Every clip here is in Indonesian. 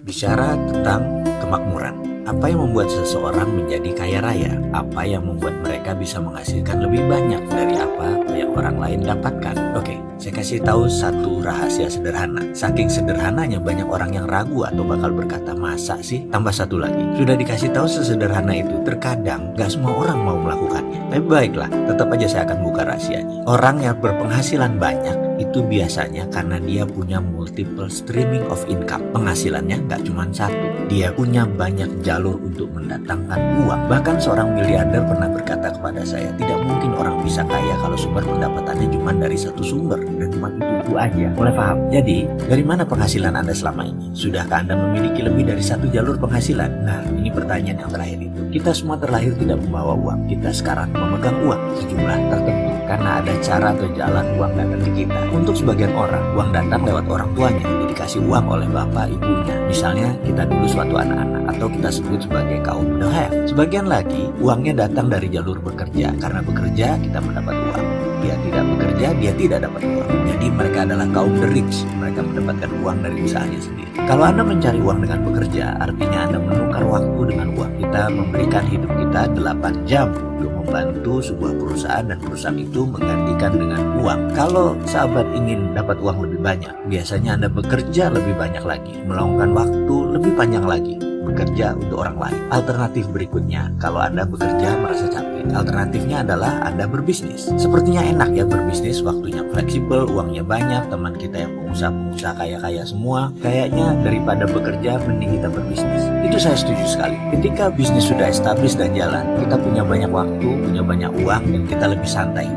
Bicara tentang kemakmuran, apa yang membuat seseorang menjadi kaya raya? Apa yang membuat mereka bisa menghasilkan lebih banyak dari apa yang orang lain dapatkan? Oke, saya kasih tahu satu rahasia sederhana. Saking sederhananya banyak orang yang ragu atau bakal berkata, masa sih? Tambah satu lagi, sudah dikasih tahu sesederhana itu, terkadang gak semua orang mau melakukannya. Tapi baiklah, tetap aja saya akan buka rahasianya. Orang yang berpenghasilan banyak itu biasanya karena dia punya multiple streaming of income. Penghasilannya nggak cuma satu, dia punya banyak jalur untuk mendatangkan uang. Bahkan seorang miliarder pernah berkata kepada saya, tidak mungkin orang bisa kaya kalau sumber pendapatannya cuma dari satu sumber dan cuma itu aja. Mulai paham? Jadi dari mana penghasilan Anda selama ini? Sudahkah Anda memiliki lebih dari satu jalur penghasilan? Nah, ini pertanyaan yang terakhir itu. Kita semua terlahir tidak membawa uang. Kita sekarang memegang uang sejumlah tertentu karena ada cara atau jalan uang datang ke kita. Untuk sebagian orang, uang datang lewat orang tuanya, jadi dikasih uang oleh bapak ibunya. Misalnya kita dulu suatu anak-anak atau kita sebut sebagai kaum the have. Sebagian lagi, uangnya datang dari jalur bekerja. Karena bekerja, kita mendapat uang. Dia tidak bekerja, dia tidak dapat uang. Jadi mereka adalah kaum the rich. Mereka mendapatkan uang dari usahanya sendiri. Kalau Anda mencari uang dengan bekerja, artinya Anda menukar waktu dengan uang. Kita memberikan hidup kita 8 jam untuk membantu sebuah perusahaan dan perusahaan itu menggantikan dengan uang. Kalau sahabat ingin dapat uang lebih banyak, biasanya Anda bekerja lebih banyak lagi, melakukan waktu lebih panjang lagi, bekerja untuk orang lain. Alternatif berikutnya, kalau Anda bekerja merasa capek, alternatifnya adalah Anda berbisnis. Sepertinya enak ya berbisnis, waktunya fleksibel, uangnya banyak, teman kita yang pengusaha-pengusaha kaya-kaya semua. Kayaknya daripada bekerja, mending kita berbisnis. Itu saya setuju sekali. Ketika bisnis sudah established dan jalan, kita punya banyak waktu, punya banyak uang, dan kita lebih santai.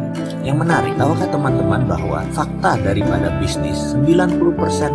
Yang menarik, tahukah teman-teman bahwa fakta daripada bisnis 90%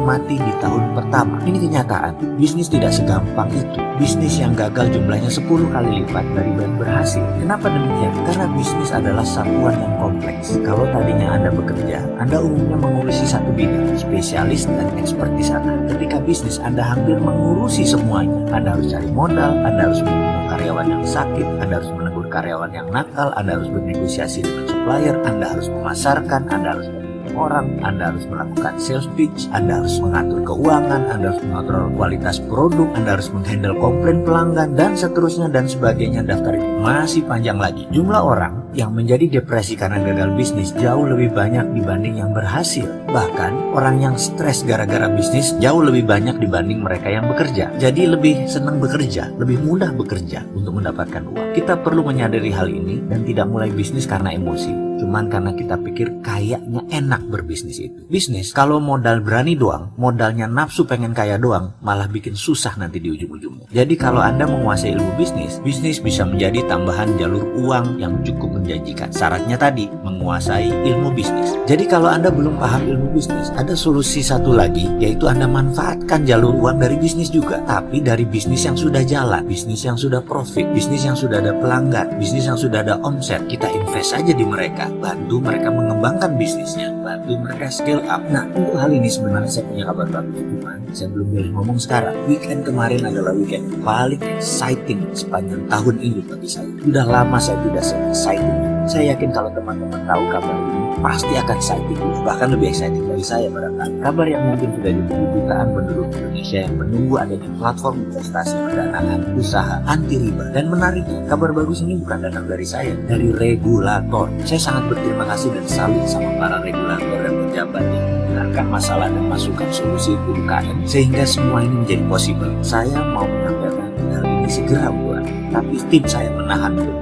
mati di tahun pertama. Ini kenyataan. Bisnis tidak segampang itu. Bisnis yang gagal jumlahnya 10 kali lipat dari yang berhasil. Kenapa demikian? Karena bisnis adalah satuan yang kompleks. Kalau tadinya Anda bekerja, Anda umumnya mengurusi satu bidang, spesialis dan expert di sana. Ketika bisnis, Anda hampir mengurusi semuanya. Anda harus cari modal, Anda harus membunuh karyawan yang sakit, Anda harus menegur karyawan yang nakal, Anda harus bernegosiasi dengan supplier, Anda harus memasarkan, Anda harus orang, Anda harus melakukan sales pitch, Anda harus mengatur keuangan, Anda harus mengatur kualitas produk, Anda harus menghandle komplain pelanggan, dan seterusnya dan sebagainya. Daftar itu masih panjang lagi. Jumlah orang yang menjadi depresi karena gagal bisnis jauh lebih banyak dibanding yang berhasil. Bahkan orang yang stres gara-gara bisnis jauh lebih banyak dibanding mereka yang bekerja. Jadi lebih senang bekerja, lebih mudah bekerja untuk mendapatkan uang. Kita perlu menyadari hal ini dan tidak mulai bisnis karena emosi. Cuman karena kita pikir kayaknya enak berbisnis itu. Bisnis kalau modal berani doang, modalnya nafsu pengen kaya doang, malah bikin susah nanti di ujung-ujungnya. Jadi kalau Anda menguasai ilmu bisnis, bisnis bisa menjadi tambahan jalur uang yang cukup menjanjikan. Syaratnya tadi, menguasai ilmu bisnis. Jadi kalau Anda belum paham ilmu bisnis, ada solusi satu lagi, yaitu Anda manfaatkan jalur uang dari bisnis juga. Tapi dari bisnis yang sudah jalan, bisnis yang sudah profit, bisnis yang sudah ada pelanggan, bisnis yang sudah ada omset. Kita invest aja di mereka, bantu mereka mengembangkan bisnisnya, bantu mereka scale up. Nah, untuk hal ini sebenarnya saya punya kabar bagus, cuman saya belum boleh ngomong sekarang. Weekend kemarin adalah weekend paling exciting sepanjang tahun ini bagi saya. Sudah lama saya tidak exciting. Saya yakin kalau teman-teman tahu kabar ini pasti akan exciting, bahkan lebih exciting dari saya barangkali. Kabar yang mungkin sudah ditunggu jutaan penduduk Indonesia yang menunggu adanya platform investasi pendanaan usaha anti riba. Dan menariknya, kabar bagus ini bukan datang dari saya, dari regulator. Saya sangat berterima kasih dan salut sama para regulator dan pejabat yang mendengarkan masalah dan masukan solusi UMKM sehingga semua ini menjadi possible. Saya mau menyampaikan hal ini segera untuk Anda, tapi tim saya menahan untuk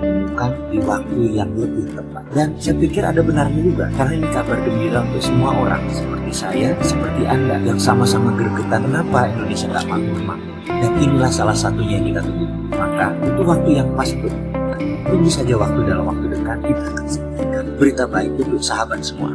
di waktu yang lebih tepat. Dan saya pikir ada benarnya juga, karena ini kabar gembira untuk semua orang seperti saya, seperti Anda yang sama-sama gregetan kenapa Indonesia nggak makmur-makmur. Dan inilah salah satunya yang kita tunggu. Maka itu waktu yang pas untuk kita. Tunggu saja waktu dalam waktu dekat kita akan sampaikan berita baik untuk sahabat semua.